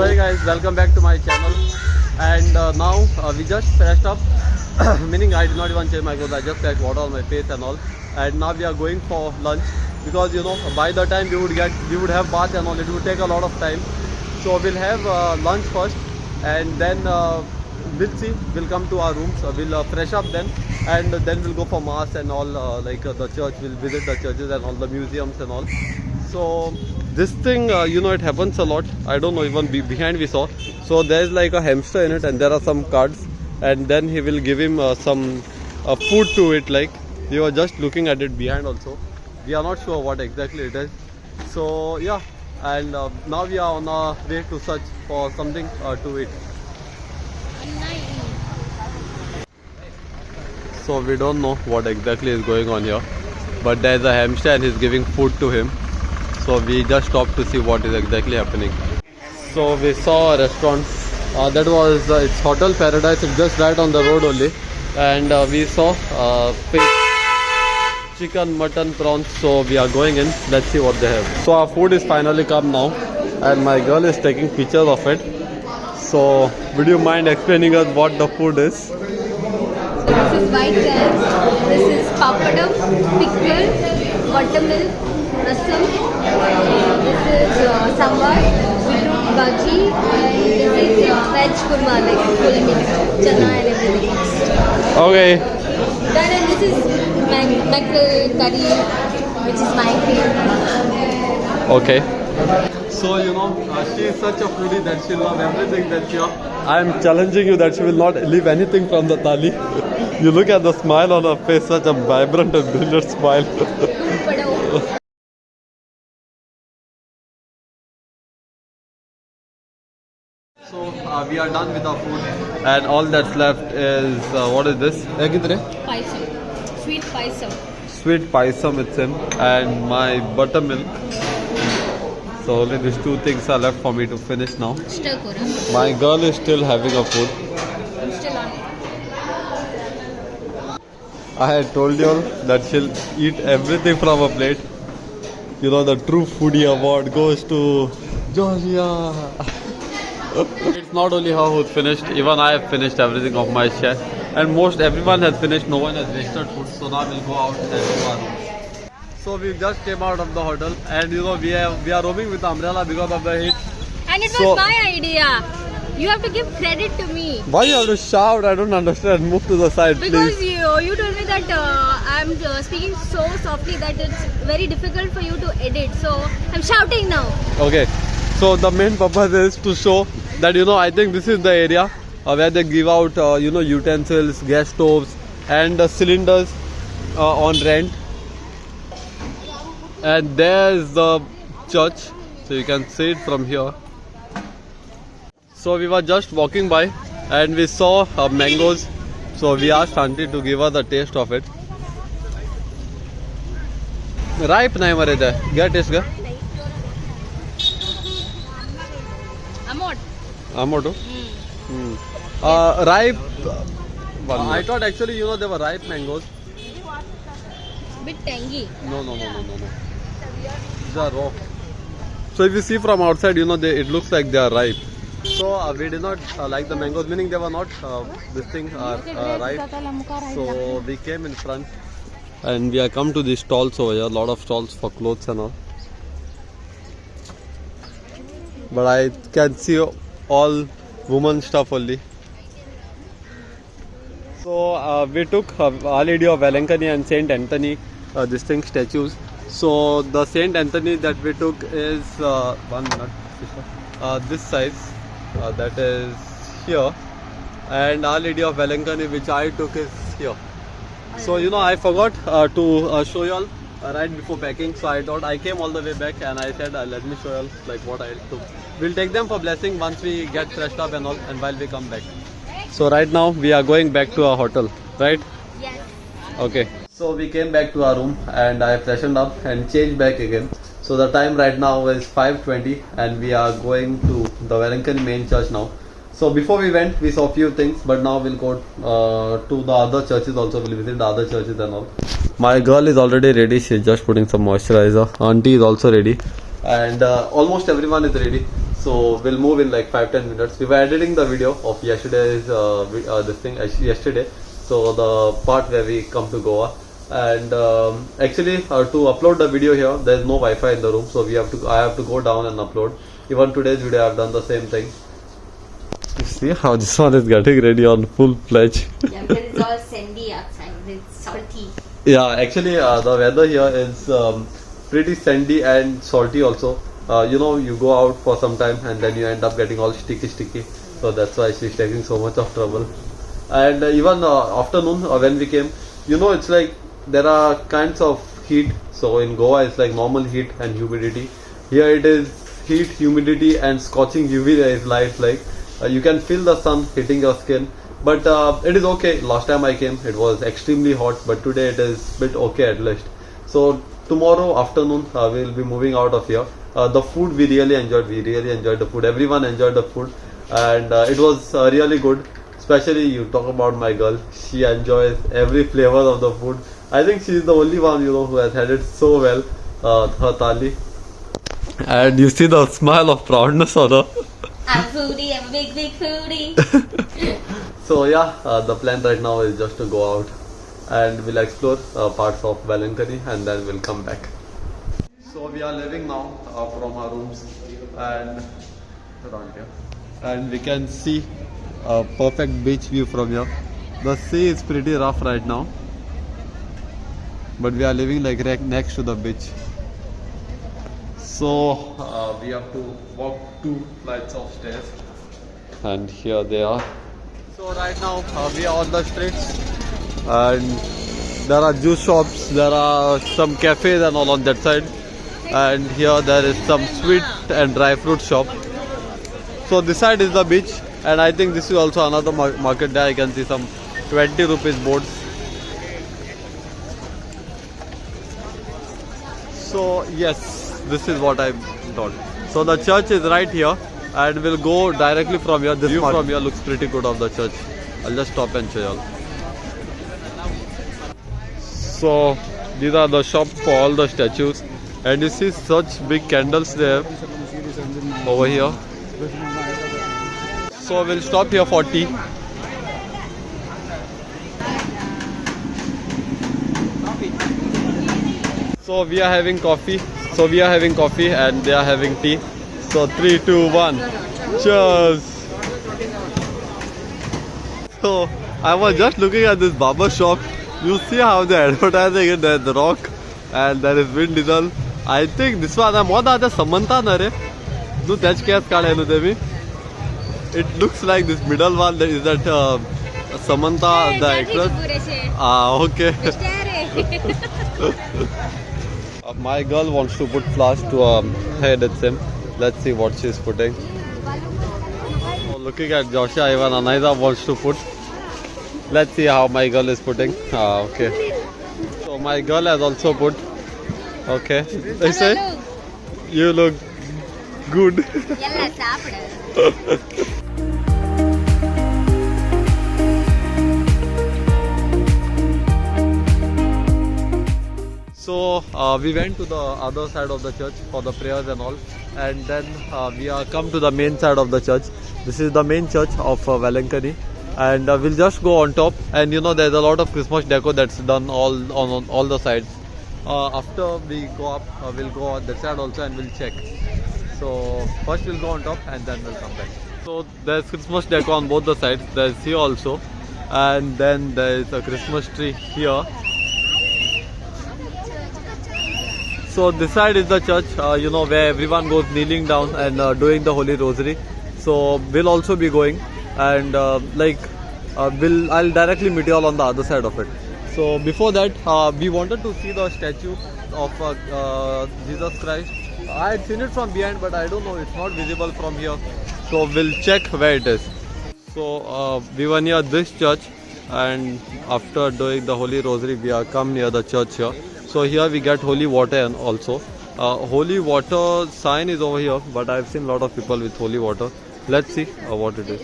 hey guys, welcome back to my channel. And now we just freshed up, meaning I did not even change my clothes. I just got water on my face and all. And now we are going for lunch because by the time we would have bath and all, it would take a lot of time. So we'll have lunch first, and then we'll see. We'll come to our rooms. We'll fresh up then, and then we'll go for mass and all. The church. We'll visit the churches and all the museums and all. So this thing, it happens a lot. I don't know, even behind we saw. So there's like a hamster in it, and there are some cards, and then he will give him some food to it. Like we were just looking at it behind also. We are not sure what exactly it is. So yeah, and now we are on our way to search for something to eat. So we don't know what exactly is going on here, but there's a hamster and he's giving food to him. So we just stopped to see what is exactly happening. So we saw a restaurant. That was it's Hotel Paradise. It's just right on the road only. And we saw fish, chicken, mutton, prawns. So we are going in. Let's see what they have. So our food is finally come now, and my girl is taking pictures of it. So would you mind explaining us what the food is? So this is white rice. This is papadam, pickle, buttermilk, rasam. This is sambar, beetroot bhaji, and this is veg kurma, like full meat, chana and everything. Okay. Then and this is mackerel curry, which is my favorite. Okay. So she is such a foodie that she loves everything that she. I am challenging you that she will not leave anything from the thali. You look at the smile on her face, such a vibrant and brilliant smile. So we are done with our food, and all that's left is what is this? Paisam, sweet paisam. Sweet paisam with him and my buttermilk. So only these two things are left for me to finish now. Stir kora. My girl is still having her food. I'm still on. I had told you all that she'll eat everything from a plate. The true foodie award goes to Georgia. It's not only her who's finished, even I have finished everything of my share. And most everyone has finished, no one has wasted food. So now we'll go out and do our room. So we just came out of the hotel, and we are roaming with the umbrella because of the heat. And it was my idea. You have to give credit to me. Why you have to shout? I don't understand. Move to the side, because please. you told me that I'm speaking so softly that it's very difficult for you to edit. So I'm shouting now. Okay. So the main purpose is to show that I think this is the area where they give out utensils, gas stoves, and cylinders on rent. And there's the church, so you can see it from here. So we were just walking by and we saw mangoes. So we asked auntie to give us a taste of it. Ripe nahi mare the. Get taste ga? Amoto. Ripe. I thought actually they were ripe mangoes. Bit tangy. No. These are raw. So if you see from outside, it looks like they are ripe. So we did not like the mangoes, meaning they were not. This thing are ripe. So we came in front, and we have come to these stalls over here. A lot of stalls for clothes and all. But I can see all woman stuff only. So we took Our Lady of Velankani and Saint Anthony, distinct statues. So the Saint Anthony that we took is 1 minute. This size, that is here, and Our Lady of Velankani, which I took, is here. So I forgot to show you all right before packing. So I thought I came all the way back, and I said let me show you all like what I took. We'll take them for blessing once we get freshed up and all, and while we come back. So right now we are going back to our hotel, right? Yes. Okay. So we came back to our room, and I freshened up and changed back again. So the time right now is 5:20, and we are going to the Velankani main church now. So before we went, we saw a few things, but now we'll go to the other churches also. We'll visit the other churches and all. My girl is already ready. She's just putting some moisturizer. Auntie is also ready. And almost everyone is ready. So we'll move in like 5-10 minutes. We were editing the video of yesterday's this thing yesterday. So the part where we come to Goa, and actually to upload the video here, there is no Wi-Fi in the room, so I have to go down and upload. Even today's video, I have done the same thing. You see how this one is getting ready on full fledged. Yeah, because it's all sandy outside. It's salty. Yeah, actually the weather here is pretty sandy and salty also. You go out for some time and then you end up getting all sticky. So that's why she's taking so much of trouble. And even afternoon when we came, it's like there are kinds of heat. So in Goa it's like normal heat and humidity. Here it is heat, humidity and scorching UV rays light, like you can feel the sun hitting your skin. But it is okay. Last time I came it was extremely hot, but today it is bit okay at least. So tomorrow afternoon we'll be moving out of here. The food we really enjoyed. We really enjoyed the food. Everyone enjoyed the food, and it was really good. Especially you talk about my girl. She enjoys every flavor of the food. I think she is the only one who has had it so well. Her thali. And you see the smile of proudness on her. I'm a foodie. I'm a big foodie. So yeah, the plan right now is just to go out and we'll explore parts of Velankani and then we'll come back. So we are leaving now from our rooms and around here, and we can see a perfect beach view from here. The sea is pretty rough right now, but we are living like right next to the beach. So we have to walk 2 flights of stairs, and here they are. So right now we are on the streets, and there are juice shops, there are some cafes and all on that side, and here there is some sweet and dry fruit shop. So this side is the beach, and I think this is also another market. There I can see some 20 rupees boards. So yes, this is what I thought. So the church is right here, and we'll go directly from here. This view from here looks pretty good of the church. I'll just stop and show you all. So these are the shops for all the statues, and you see such big candles there over here. So we'll stop here for tea. So we are having coffee. And they are having tea. So 3, 2, 1. Cheers. So I was just looking at this barber shop. You see how they're advertising it. There's The Rock and there is Vin Diesel. I think this one I'm more than Samantha Nare. Do touch case card. It looks like this middle one. Is that Samantha, the actress? Okay. My girl wants to put flowers to her head at him. Let's see what she's putting. So looking at Joshua, even Anaiza wants to put. Let's see how my girl is putting. Okay. So my girl has also put. Okay. They say you look good. So we went to the other side of the church for the prayers and all, and then we are come to the main side of the church. This is the main church of Velankani, and we'll just go on top. And there's a lot of Christmas deco that's done on all the sides. After we go up, we'll go on that side also and we'll check. So first we'll go on top and then we'll come back. So there's Christmas deco on both the sides. There's here also, and then there's a Christmas tree here. So this side is the church, where everyone goes kneeling down and doing the Holy Rosary. So we'll also be going, and I'll directly meet you all on the other side of it. So before that, we wanted to see the statue of Jesus Christ. I had seen it from behind, but I don't know, it's not visible from here. So we'll check where it is. So we were near this church, and after doing the Holy Rosary, we are come near the church here. So here we get holy water, and also holy water sign is over here, but I've seen a lot of people with holy water. Let's see what it is.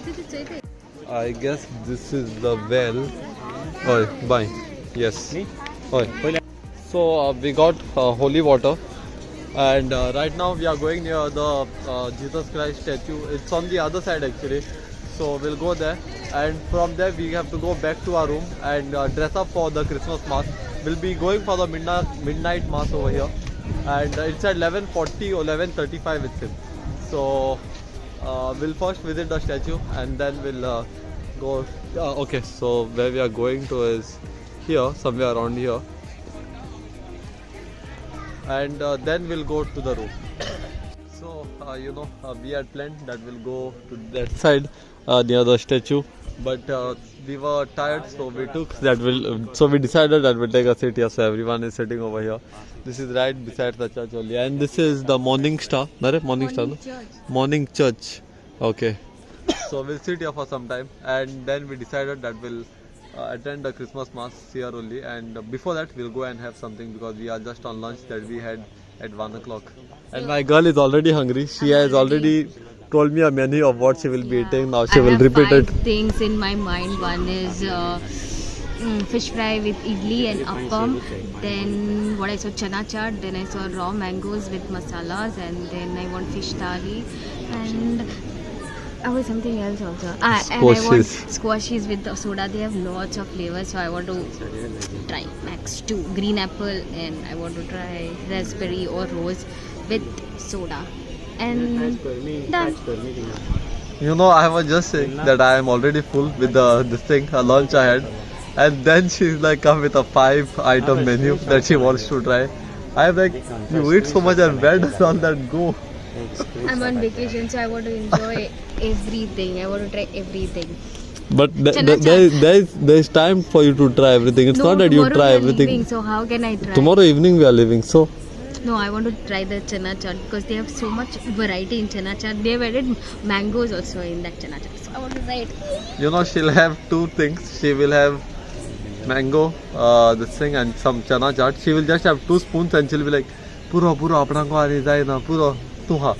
I guess this is the well. Oh, bye. Yes. Oh. So we got holy water, And right now we are going near the Jesus Christ statue. It's on the other side actually. So we'll go there, and from there we have to go back to our room and dress up for the Christmas mass. We'll be going for the midnight mass over here, and it's at 11:40 or 11:35 it seems. So we'll first visit the statue and then we'll go. Okay, so where we are going to is here, somewhere around here, and then we'll go to the room. So we had planned that we'll go to that side near the statue, but we were tired, so we decided that we'll take a seat here. So everyone is sitting over here. This is right beside the church only, and this is the Morning Star. Morning Star, no? Morning Church. Okay. So we'll sit here for some time, and then we decided that we'll attend the Christmas mass here only, and before that we'll go and have something because we are just on lunch that we had at 1 o'clock. And my girl is already hungry. She has already told me a menu of what she will be eating. Now she will repeat it. I have 5 things in my mind. One is fish fry with idli and appam. Then what I saw, chana chaat. Then I saw raw mangoes with masalas. And then I want fish thali. And I want something else also. And I want squashes with the soda. They have lots of flavors. So I want to try max 2 green apple. And I want to try raspberry or rose with soda. And done. I was just saying that I am already full with this thing, a lunch I had, and then she's like come with a 5-item menu that she wants to try. I'm like, you eat so much and where does all that go? I'm on vacation, so I want to enjoy everything. I want to try everything. But there's time for you to try everything. It's not that you try everything. Leaving, so how can I try? Tomorrow evening we are leaving, so. No, I want to try the chana chaat because they have so much variety in chana chaat. They have added mangoes also in that chana chaat. So I want to try it. She'll have 2 things. She will have mango, this thing, and some chana chaat. She will just have 2 spoons and she'll be like, Puro, apna ko aani jai na, puro, tuha.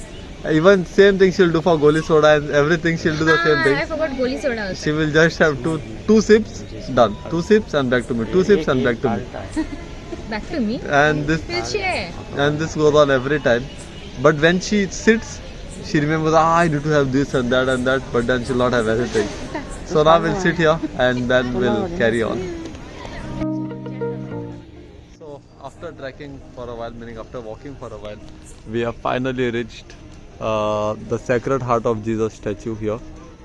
Even same thing she'll do for goli soda and everything she'll do the same thing. I forgot goli soda also. She will just have two sips, done. 2 sips and back to me. 2 sips and back to me. Back to me. And this We'll share. And this goes on every time. But when she sits, she remembers, I need to have this and that, but then she'll not have anything. So now we'll sit here and then we'll carry on. So after trekking for a while, meaning after walking for a while, we have finally reached the Sacred Heart of Jesus statue here,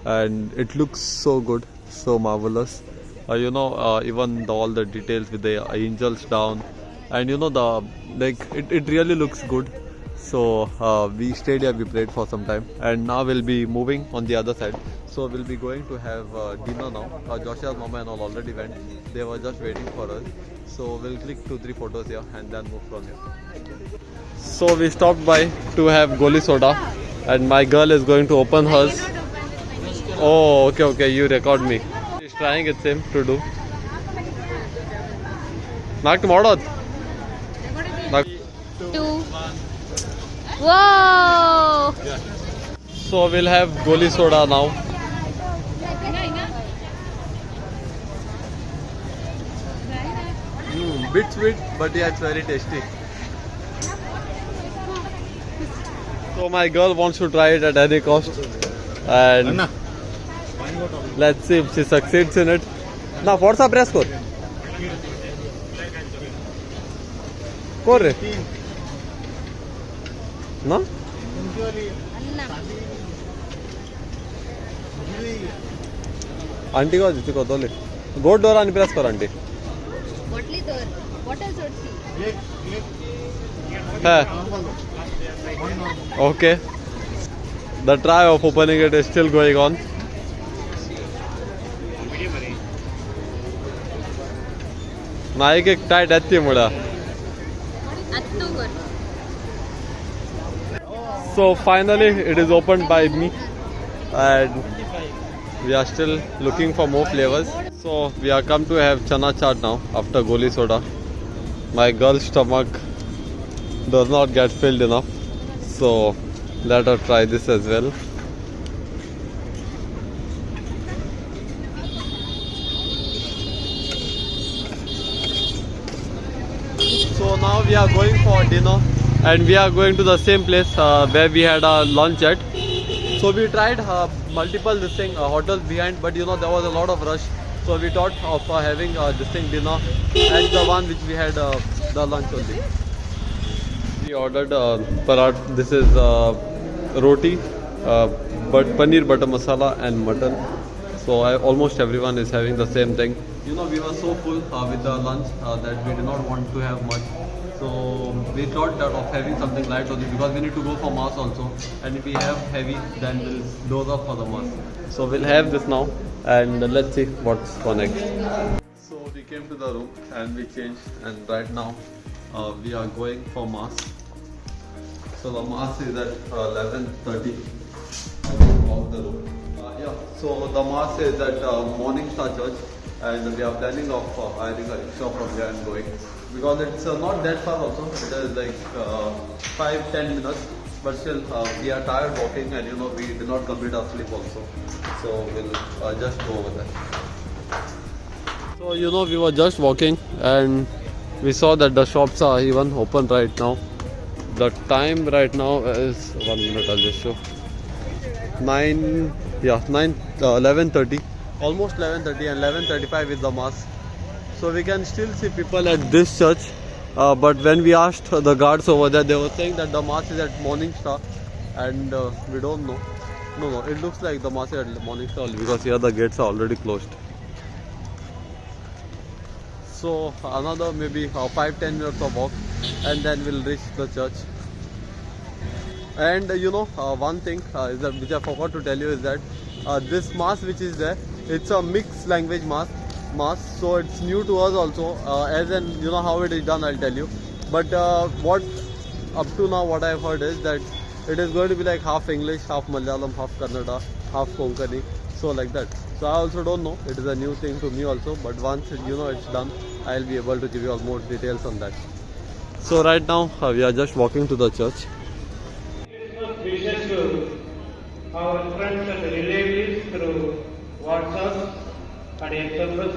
and it looks so good, so marvelous. Even all the details with the angels down, and it really looks good. So we stayed here, we prayed for some time, and now we'll be moving on the other side. So we'll be going to have dinner now. Joshia's mama and all already went. They were just waiting for us. So we'll click 2-3 photos here and then move from here. So we stopped by to have goli soda, and my girl is going to open hers. Oh, okay, you record me. She's trying it same to do. Knock tomorrow. 2. Whoa! So we'll have goli soda now. Bit sweet, but yeah, it's very tasty. So my girl wants to try it at any cost, and let's see if she succeeds in it. Now, what's the press score? Corre. No? Auntie ko jiti ko dole. Go door and press kar auntie. What else would see? Okay. The try of opening it is still going on. Naik ek tight atti muda. So finally it is opened by me, and we are still looking for more flavors. So we are come to have chana chaat now after goli soda. My girl's stomach does not get filled enough, so let her try this as well. So now we are going for dinner, and we are going to the same place where we had our lunch at. So we tried multiple hotels behind, but you know there was a lot of rush. So we thought of having dinner at the one which we had the lunch only. We ordered parat. This is roti, but paneer butter masala and mutton. So almost everyone is having the same thing. You know, we were so full with the lunch that we did not want to have much. So we thought that of having something light only, because we need to go for mass also. And if we have heavy, then we'll dose up for the mass. So we'll have this now, and let's see what's for next. So we came to the room and we changed, and right now we are going for mass. So the mass is at 11:30 of the room. So the mass is at Morning Star Church, and we are planning of hiring a rickshaw from here and going, because it's not that far also. It is like 5-10 minutes, but still we are tired walking, and you know we did not complete our sleep also. So we'll just go over there. So you know we were just walking and we saw that the shops are even open right now. The time right now is 1 minute. I'll just show 11:30, almost 11:30, and 11:35 is the mass. So we can still see people at this church, but when we asked the guards over there, they were saying that the mass is at Morning Star, and we don't know. No, it looks like the mass is at Morning Star only, because here the gates are already closed. So another maybe 5-10 minutes of walk, and then we'll reach the church. And you know, one thing is that, which I forgot to tell you, is that this mass which is there, it's a mixed language mass. So it's new to us also, as in you know how it is done, I'll tell you. But what up to now what I've heard is that it is going to be like half English, half Malayalam, half Kannada, half Konkani, so like that. So I also don't know, it is a new thing to me also, but once you know it's done, I'll be able to give you all more details on that. So right now we are just walking to the church. Wishes to our friends and relatives through WhatsApp and SMS.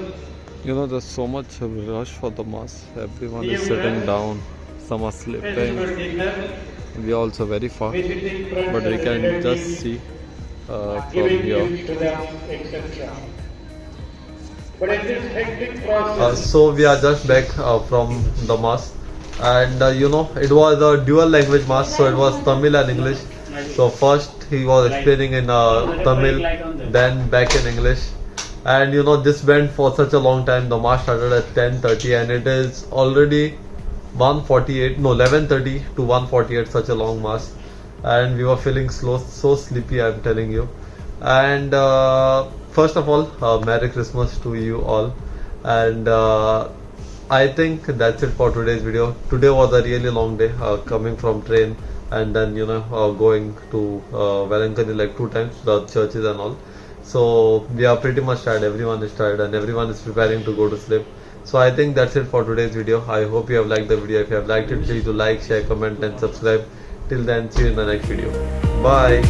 You know, there's so much rush for the mass. Everyone is sitting down, some are sleeping. We are also very far, but we can just see from here. So we are just back from the mass, and you know it was a dual language mass, so it was Tamil and English. So first he was explaining in Tamil, then back in English, and you know this went for such a long time. The mass started at 10:30 and it is already 11:30 to 1:48, such a long mass, and we were feeling so sleepy, I'm telling you. And first of all, Merry Christmas to you all, and I think that's it for today's video. Today was a really long day, coming from train and then you know going to Velankani like 2 times, the churches and all. So we are pretty much tired, everyone is tired, and everyone is preparing to go to sleep. So I think that's it for today's video. I hope you have liked the video. If you have liked it, please do like, share, comment and subscribe. Till then, see you in the next video. Bye.